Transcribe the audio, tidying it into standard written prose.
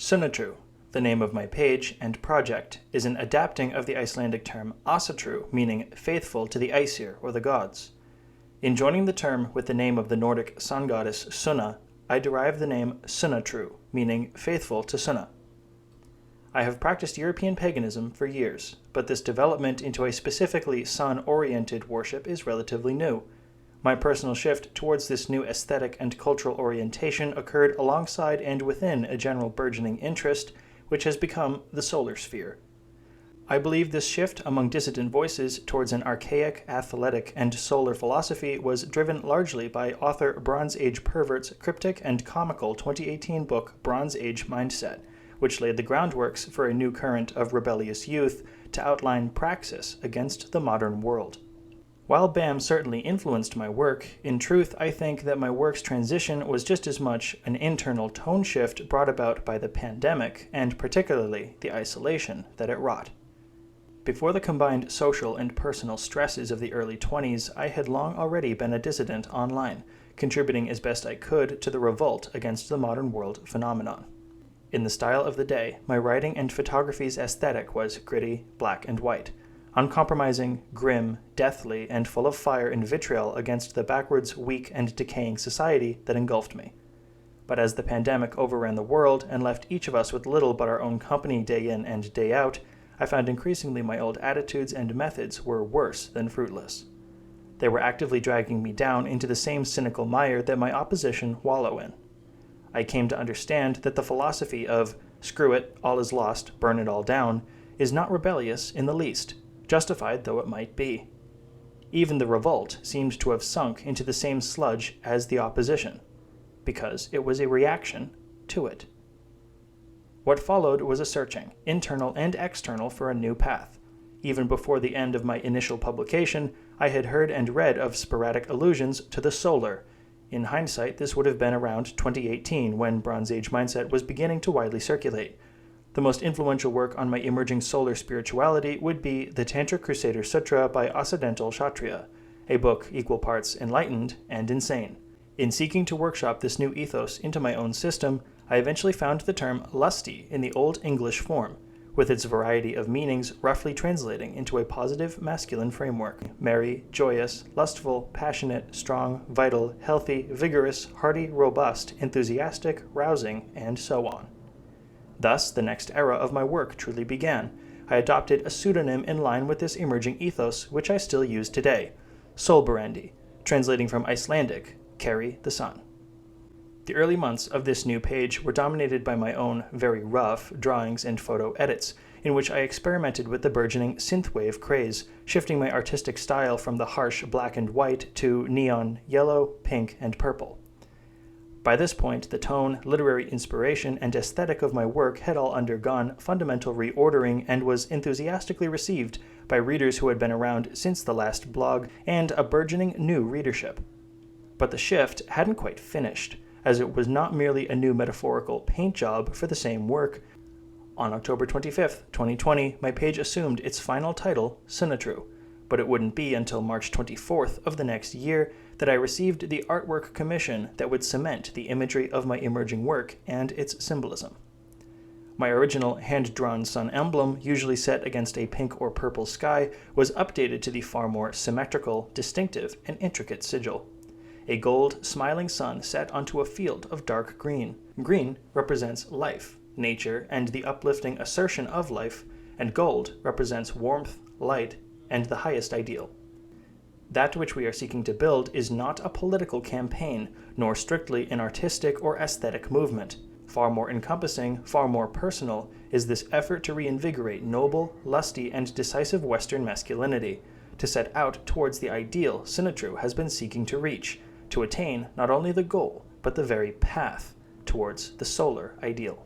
Sunnatru, the name of my page and project, is an adapting of the Icelandic term Asatru, meaning faithful to the Aesir or the gods. In joining the term with the name of the Nordic sun goddess Sunna, I derive the name Sunnatru, meaning faithful to Sunna. I have practiced European paganism for years, but this development into a specifically sun-oriented worship is relatively new. My personal shift towards this new aesthetic and cultural orientation occurred alongside and within a general burgeoning interest, which has become the solar sphere. I believe this shift among dissident voices towards an archaic, athletic, and solar philosophy was driven largely by author Bronze Age Pervert's cryptic and comical 2018 book Bronze Age Mindset, which laid the groundworks for a new current of rebellious youth to outline praxis against the modern world. While BAM certainly influenced my work, in truth I think that my work's transition was just as much an internal tone shift brought about by the pandemic, and particularly the isolation that it wrought. Before the combined social and personal stresses of the early 20s, I had long already been a dissident online, contributing as best I could to the revolt against the modern world phenomenon. In the style of the day, my writing and photography's aesthetic was gritty, black and white, uncompromising, grim, deathly, and full of fire and vitriol against the backwards, weak, and decaying society that engulfed me. But as the pandemic overran the world and left each of us with little but our own company day in and day out, I found increasingly my old attitudes and methods were worse than fruitless. They were actively dragging me down into the same cynical mire that my opposition wallow in. I came to understand that the philosophy of "screw it, all is lost, burn it all down" is not rebellious in the least, justified though it might be. Even the revolt seemed to have sunk into the same sludge as the opposition, because it was a reaction to it. What followed was a searching, internal and external, for a new path. Even before the end of my initial publication, I had heard and read of sporadic allusions to the solar. In hindsight, this would have been around 2018 when Bronze Age Mindset was beginning to widely circulate. The most influential work on my emerging solar spirituality would be the Tantra Crusader Sutra by Occidental Kshatriya, a book equal parts enlightened and insane. In seeking to workshop this new ethos into my own system, I eventually found the term lusty in the Old English form, with its variety of meanings roughly translating into a positive masculine framework: merry, joyous, lustful, passionate, strong, vital, healthy, vigorous, hearty, robust, enthusiastic, rousing, and so on. Thus, the next era of my work truly began. I adopted a pseudonym in line with this emerging ethos, which I still use today: Solberandi, translating from Icelandic, carry the sun. The early months of this new page were dominated by my own very rough drawings and photo edits, in which I experimented with the burgeoning synthwave craze, shifting my artistic style from the harsh black and white to neon yellow, pink, and purple. By this point, the tone, literary inspiration, and aesthetic of my work had all undergone fundamental reordering and was enthusiastically received by readers who had been around since the last blog and a burgeoning new readership. But the shift hadn't quite finished, as it was not merely a new metaphorical paint job for the same work. On October 25th, 2020, my page assumed its final title, Sunnatru, but it wouldn't be until March 24th of the next year that I received the artwork commission that would cement the imagery of my emerging work and its symbolism. My original hand-drawn sun emblem, usually set against a pink or purple sky, was updated to the far more symmetrical, distinctive, and intricate sigil. A gold, smiling sun set onto a field of dark green. Green represents life, nature, and the uplifting assertion of life, and gold represents warmth, light, and the highest ideal. That which we are seeking to build is not a political campaign, nor strictly an artistic or aesthetic movement. Far more encompassing, far more personal, is this effort to reinvigorate noble, lusty, and decisive Western masculinity, to set out towards the ideal Sunnatru has been seeking to reach, to attain not only the goal, but the very path towards the solar ideal.